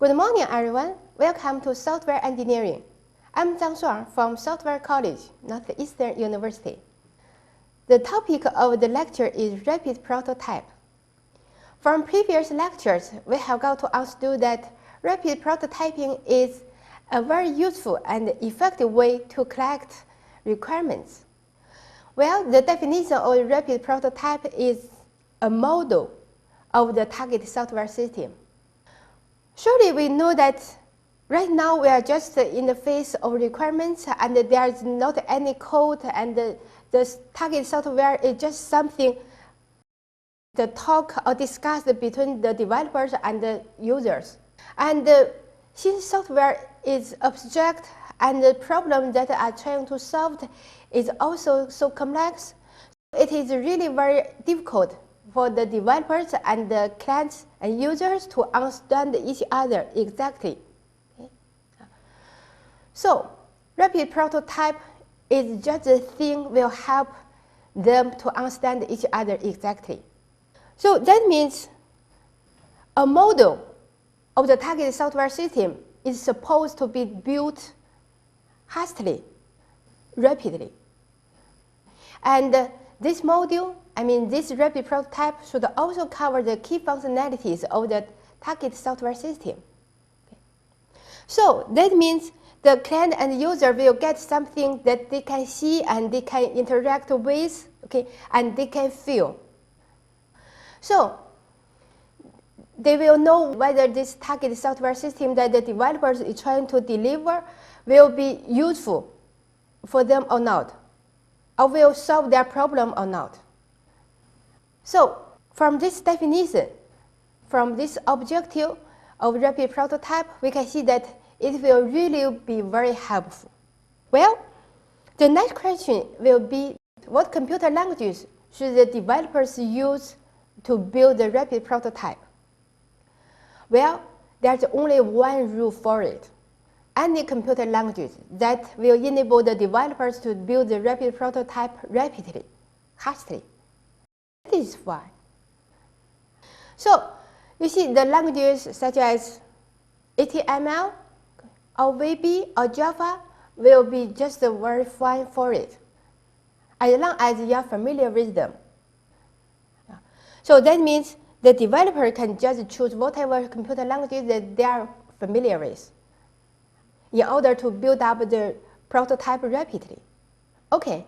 Good morning, everyone. Welcome to Software Engineering. I'm Zhang Shuang from Software College, Northeastern University. The topic of the lecture is rapid prototype. From previous lectures, we have got to understand that rapid prototyping is a very useful and effective way to collect requirements. Well, the definition of rapid prototype is a model of the target software system. Surely we know that right now we are just in the phase of requirements and there is not any code, and the target software is just something the talk or discussed between the developers and the users. And since software is abstract and the problem that are trying to solve is also so complex, it is really very difficult for the developers and the clients and users to understand each other exactly. Okay. So, rapid prototype is just a thing will help them to understand each other exactly. So that means a model of the target software system is supposed to be built hastily, rapidly. And this module, this rapid prototype should also cover the key functionalities of the target software system. Okay. So that means the client and user will get something that they can see and they can interact with, okay, and they can feel. So they will know whether this target software system that the developers is trying to deliver will be useful for them or not, or will solve their problem or not. So from this definition, from this objective of rapid prototype, we can see that it will really be very helpful. Well, the next question will be, what computer languages should the developers use to build the rapid prototype? Well, there's only one rule for it. Any computer language that will enable the developers to build the rapid prototype rapidly, hastily. That is fine. So, you see the languages such as HTML, or VB, or Java will be just very fine for it, as long as you are familiar with them. So that means the developer can just choose whatever computer languages that they are familiar with in order to build up the prototype rapidly. Okay,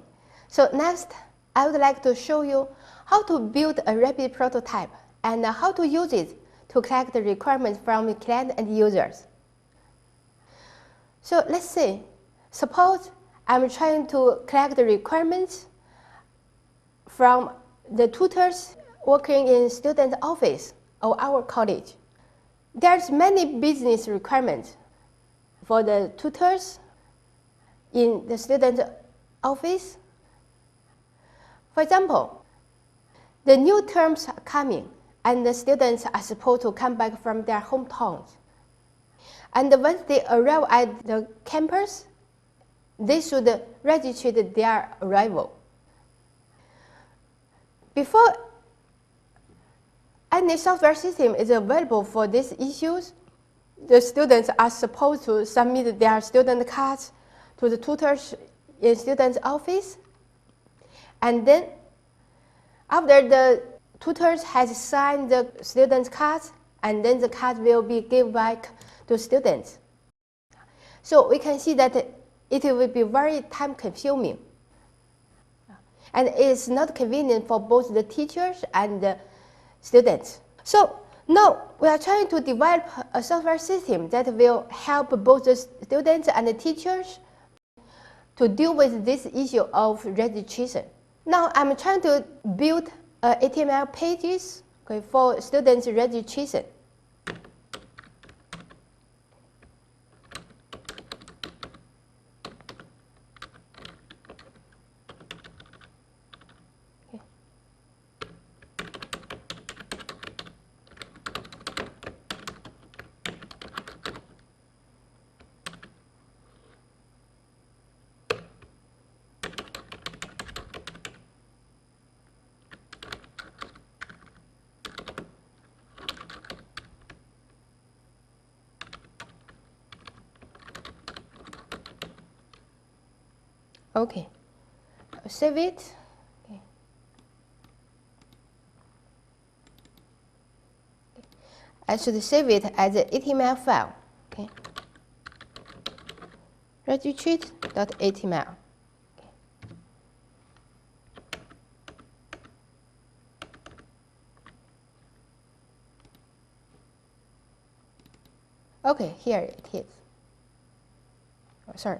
so next I would like to show you how to build a rapid prototype and how to use it to collect the requirements from the client and users. So let's say, suppose I'm trying to collect the requirements from the tutors working in student office of our college. There's many business requirements for the tutors in the student office. For example, the new terms are coming and the students are supposed to come back from their hometowns. And once they arrive at the campus, they should register their arrival. Before any software system is available for these issues, the students are supposed to submit their student cards to the tutors in student's office. And then, after the tutors has signed the student's cards, and then the card will be given back to students. So we can see that it will be very time consuming. And it's not convenient for both the teachers and the students. So now we are trying to develop a software system that will help both the students and the teachers to deal with this issue of registration. Now I'm trying to build HTML pages, okay, for students' registration. Okay, I'll save it. Okay. I should save it as an HTML file. Okay. Registreet.html. Okay, here it is. Oh, sorry.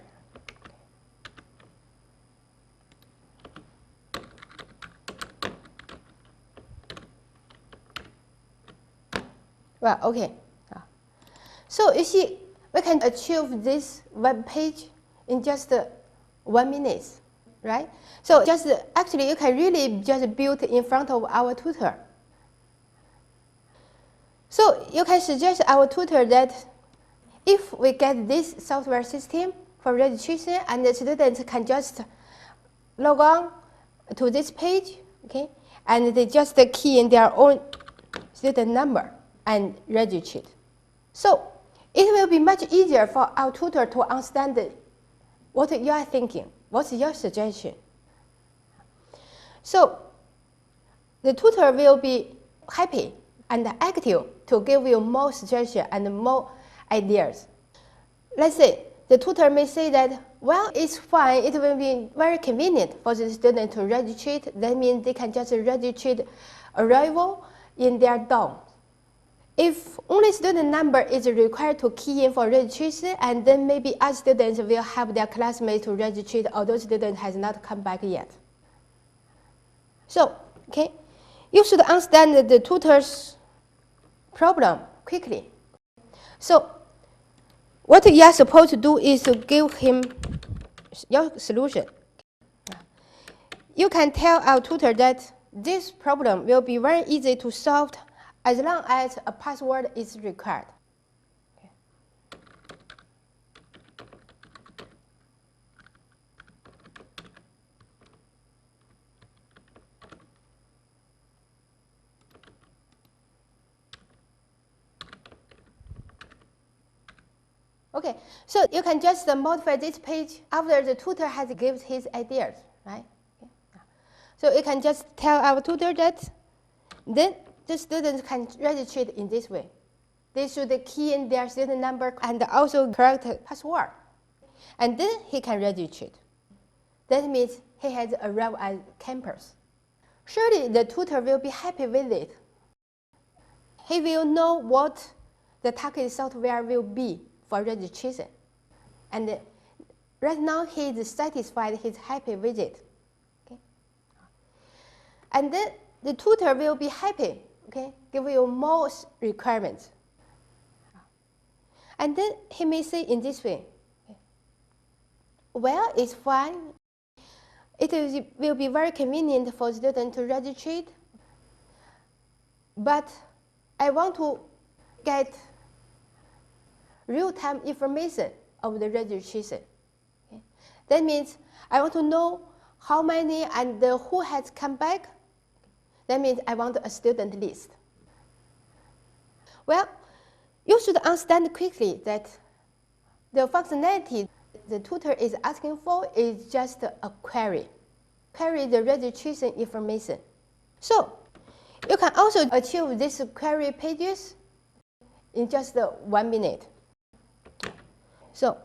Well, okay. So you see, we can achieve this web page in just 1 minute, right? So just actually, you can really just build in front of our tutor. So you can suggest our tutor that if we get this software system for registration, and the students can just log on to this page, okay, and they just key in their own student number and register. So it will be much easier for our tutor to understand what you are thinking, what's your suggestion. So the tutor will be happy and active to give you more suggestions and more ideas. Let's say the tutor may say that, well, it's fine, it will be very convenient for the student to register. That means they can just register arrival in their dorm. If only student number is required to key in for registration, and then maybe other students will have their classmates to register, although student has not come back yet. So, okay, you should understand the tutor's problem quickly. So, what you are supposed to do is to give him your solution. You can tell our tutor that this problem will be very easy to solve as long as a password is required. Okay, so you can just modify this page after the tutor has given his ideas, right? Okay. So you can just tell our tutor that then the students can register in this way. They should key in their student number and also correct password. And then he can register. That means he has arrived at campus. Surely the tutor will be happy with it. He will know what the target software will be for registration. And right now he is satisfied, he's happy with it. Okay? And then the tutor will be happy, okay, give you more requirements. And then he may say in this way, okay, well, it's fine. It will be very convenient for students to register, but I want to get real-time information of the registration. Okay? That means I want to know how many and who has come back. That means I want a student list. Well, you should understand quickly that the functionality the tutor is asking for is just a query. Query the registration information. So you can also achieve these query pages in just 1 minute. So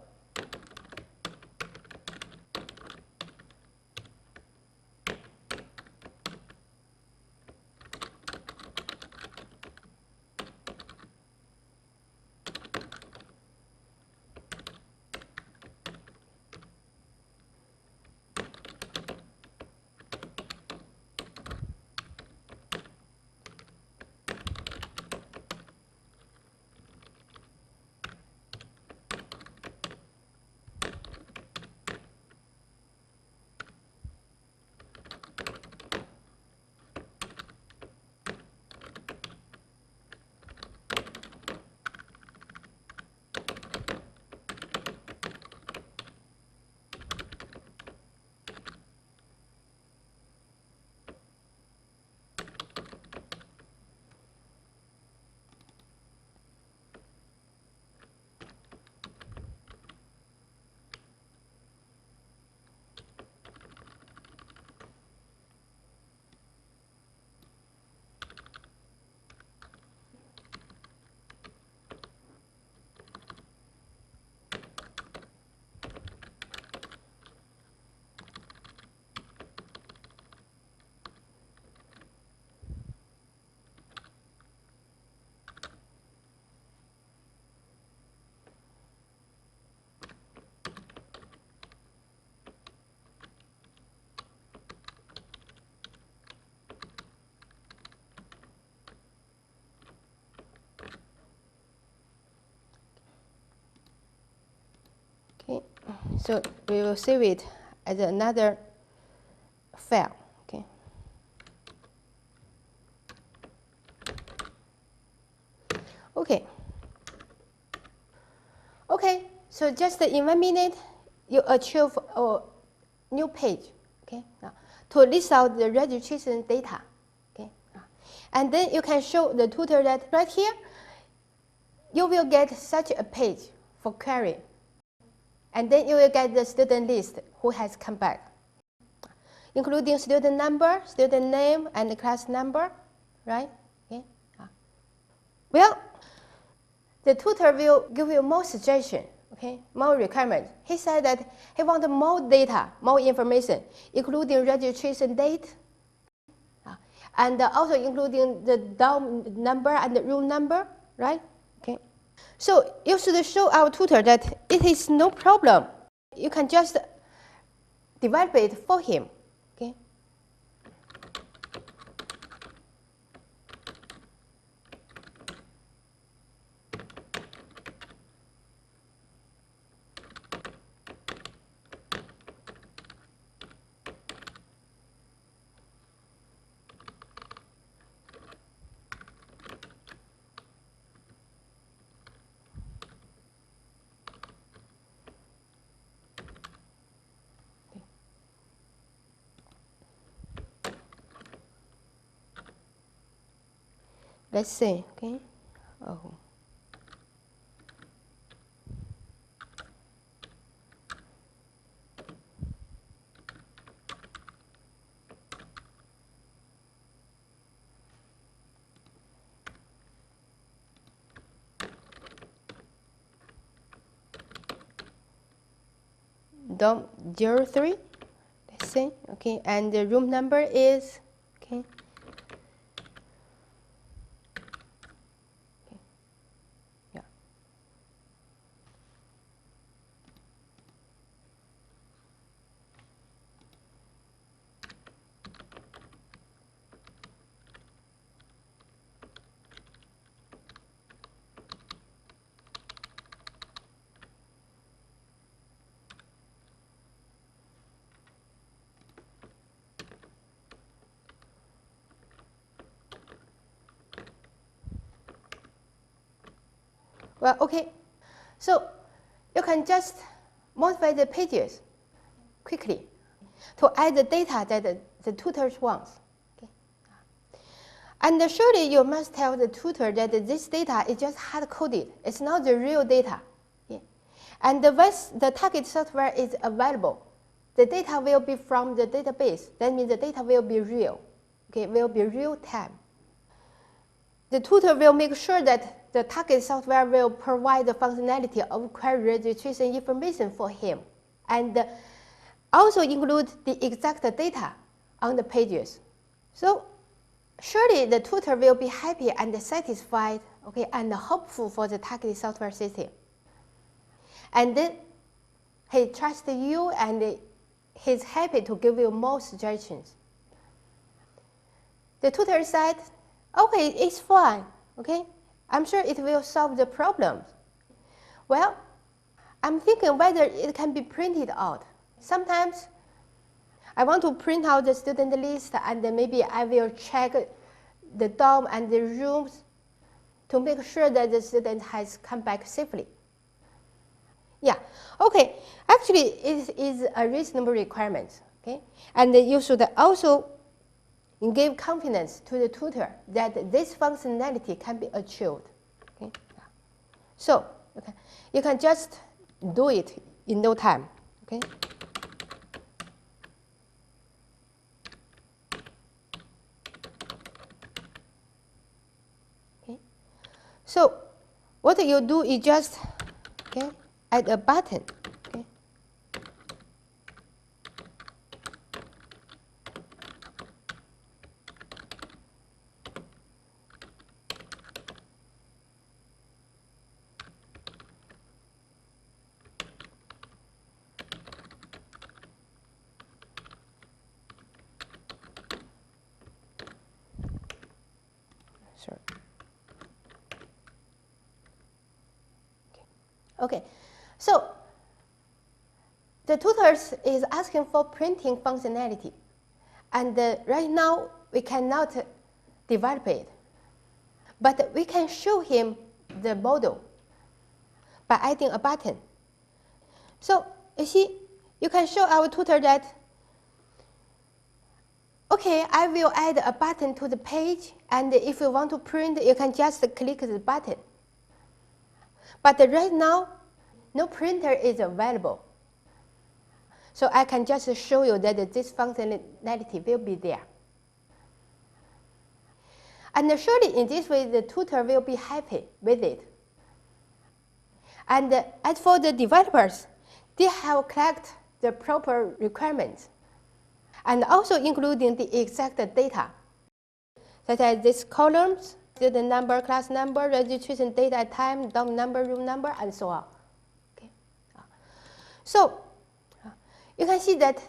So we will save it as another file. Okay. Okay. Okay. So just in 1 minute, you achieve a new page. Okay. Now, to list out the registration data. Okay. And then you can show the tutor that right here, you will get such a page for query. And then you will get the student list who has come back, including student number, student name, and the class number, right? Okay. Well, the tutor will give you more suggestion, okay, more requirements. He said that he wants more data, more information, including registration date, and also including the dorm number and the room number, right? Okay. So you should show our tutor that it is no problem. You can just develop it for him. Okay. Let's see. Okay. Oh. Dorm 03. Let's see. Okay. And the room number is okay. Well, okay. So you can just modify the pages quickly to add the data that the tutor wants. Okay. And surely you must tell the tutor that this data is just hard-coded. It's not the real data. Yeah. And once the target software is available, the data will be from the database. That means the data will be real. Okay, will be real time. The tutor will make sure that the target software will provide the functionality of query registration information for him, and also include the exact data on the pages. So surely the tutor will be happy and satisfied, okay, and hopeful for the target software system. And then he trusts you and he's happy to give you more suggestions. The tutor said, okay, it's fine, okay? I'm sure it will solve the problems. Well, I'm thinking whether it can be printed out. Sometimes I want to print out the student list and then maybe I will check the dorm and the rooms to make sure that the student has come back safely. Yeah, okay, actually it is a reasonable requirement, okay? And you should also give confidence to the tutor that this functionality can be achieved. Okay? So okay, you can just do it in no time. Okay? Okay. So what you do is just okay, add a button. Okay? Sorry. Okay, so the tutors is asking for printing functionality, and right now we cannot develop it, but we can show him the model by adding a button. So you see, you can show our tutor that, okay, I will add a button to the page, and if you want to print, you can just click the button. But right now, no printer is available. So I can just show you that this functionality will be there. And surely in this way, the tutor will be happy with it. And as for the developers, they have collected the proper requirements, and also including the exact data, such as these columns, student number, class number, registration date at time, dorm number, room number, and so on. Okay. So you can see that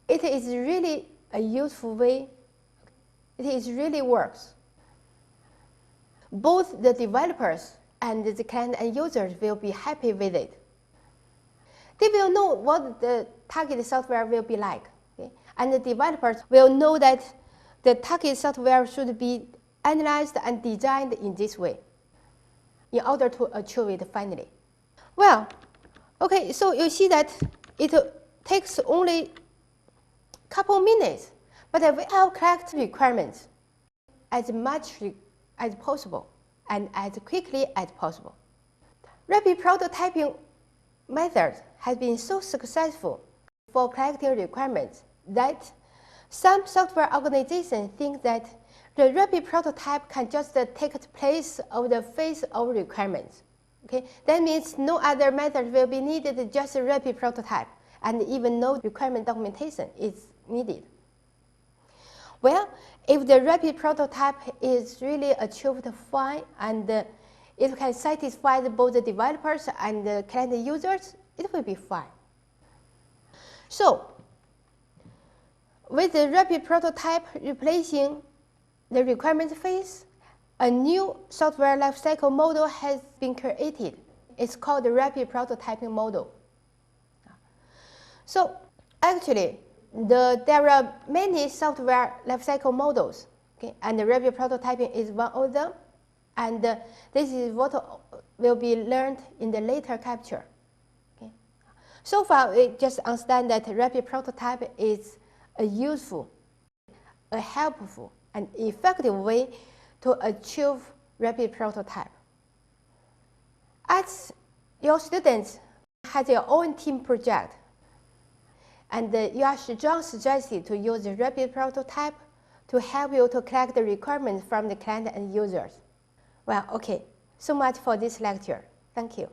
it is really a useful way. It is really works. Both the developers and the client and users will be happy with it. They will know what the target software will be like. Okay? And the developers will know that the target software should be analyzed and designed in this way in order to achieve it finally. Well, okay, so you see that it takes only a couple minutes, but we have collected requirements as much as possible and as quickly as possible. Rapid prototyping method has been so successful for collecting requirements that some software organizations think that the rapid prototype can just take the place of the phase of requirements. Okay? That means no other method will be needed, just a rapid prototype, and even no requirement documentation is needed. Well, if the rapid prototype is really achieved fine and it can satisfy both the developers and the client users, it will be fine. So, with the rapid prototype replacing the requirement phase, a new software lifecycle model has been created. It's called the rapid prototyping model. So, actually, there are many software lifecycle models, okay? And the rapid prototyping is one of them. And this is what will be learned in the later capture. Okay? So far, we just understand that rapid prototype is a useful, a helpful, and effective way to achieve rapid prototype. As your students have their own team project, and you are strongly suggested to use the rapid prototype to help you to collect the requirements from the client and users. Well, okay, so much for this lecture. Thank you.